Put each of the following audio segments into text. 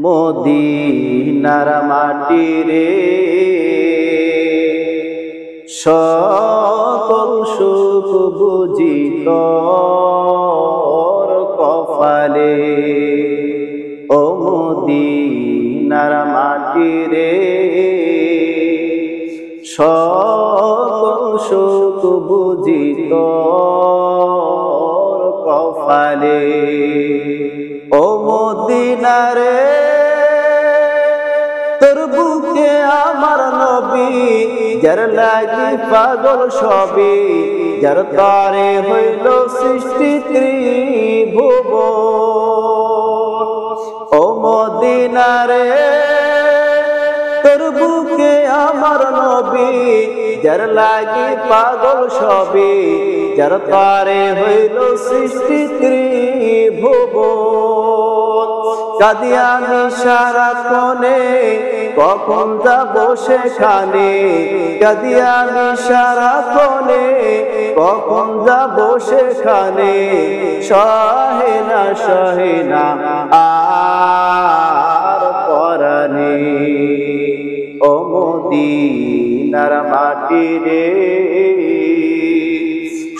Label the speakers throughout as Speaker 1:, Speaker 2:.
Speaker 1: মদিনার মাটি রে সকল সুখ বুঝি তোর কপালে। ও মদিনার মাটি রে সকল সুখ বুঝি তোর কপালে। ও মদিনা রে তোর বুকে আমার নবী, যার লাগি পাগল সবে, যার তারে হইল সৃষ্টি ত্রিভুবন। ও মদিনা রে তোর বুকে আমার নবী, যার লাগি পাগল সবে, যার তারে হইল সৃষ্টি ত্রিভুবন। কাঁদি আমি সারাক্ষণে, কখন যাব সেখানে। কাঁদি আমি সারাক্ষণে, কখন যাব সেখানে। সহে না আর পরাণে। ও মদিনার মাটি রে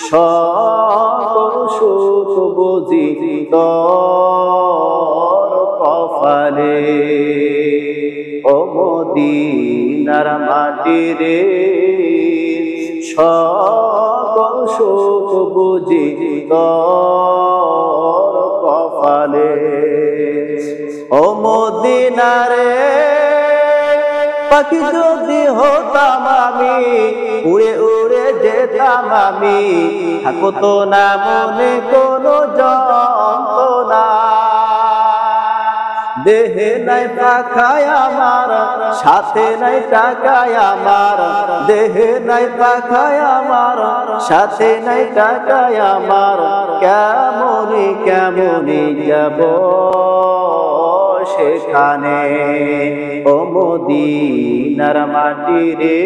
Speaker 1: সকল সুখ বুঝি তোর কপালে। ও মদিনার মাটি রে সকল সুখ বুঝি তোর কপালে। ও মদিনা রে পাখি যদি হতাম আমি, উড়ে উড়ে যেতাম আমি, থাকতো না মনে কোনো যন্ত্রণা। দেহে নাই পাখায় আমার, সাথে নাই টাকায় আমার। দেহে নাই পাখায় আমার, সাথে নাই টাকায় আমার। কেমনে কেমনে যাব সেখানে। ও মদিনার মাটি রে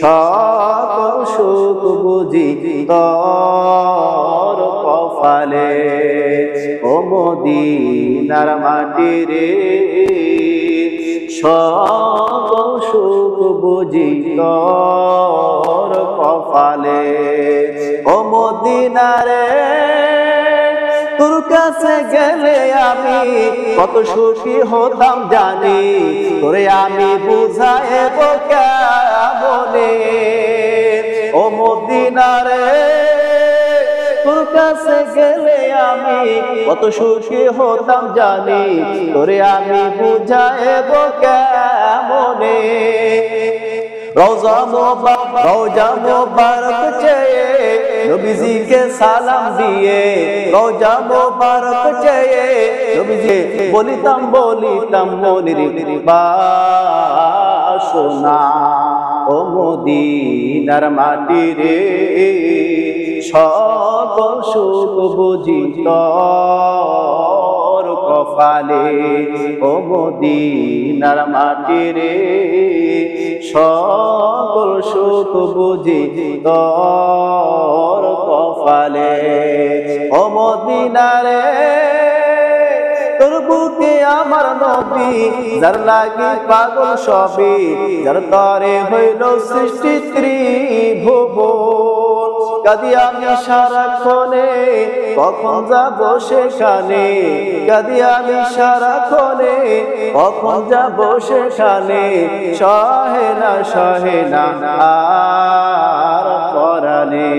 Speaker 1: সকল সুখ বুঝি তোর কপালে। ও মদিনার মাটি রে সকল সুখ বুঝি তোর কপালে। ও মদিনা রে তোর কাছে গেলে আমি কত সুখী হতাম জানি। তোরে আমি বুঝাইব কেমনে। ও মদিনা রে তোর কাছে গেলে আমি কত সুখী হতাম জানি। তোরে আমি বুঝাইব কেমনে। রওজা মোবারক চেয়ে নবীজিকে সালাম দিয়ে, রওজা মোবারক চেয়ে নবীজি বলিতাম মনের বাসনা। ও মদিনার মাটি রে সকল সুখ বুঝি তোর কপালে। ও মদিনার মাটি রে সকল সুখ বুঝি তোর কপালে। ও মদিনা রে তোর বুকে আমার নবী, যার লাগি পাগল সবে, যার তরে হইল সৃষ্টি ত্রিভুবন। কাঁদি আমি সারাক্ষণে, কখন যাব সেখানে। কাঁদি আমি সারাক্ষণে, কখন যাব সেখানে। সহে না আর পরাণে।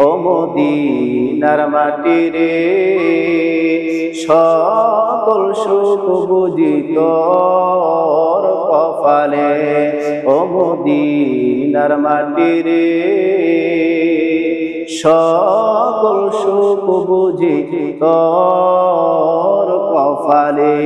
Speaker 1: ও মদিনার মাটি রে সকল সুখ বুঝি তোর কপালে। ও মদিনার মাটি রে সকল সুখ বুঝি তোর কপালে।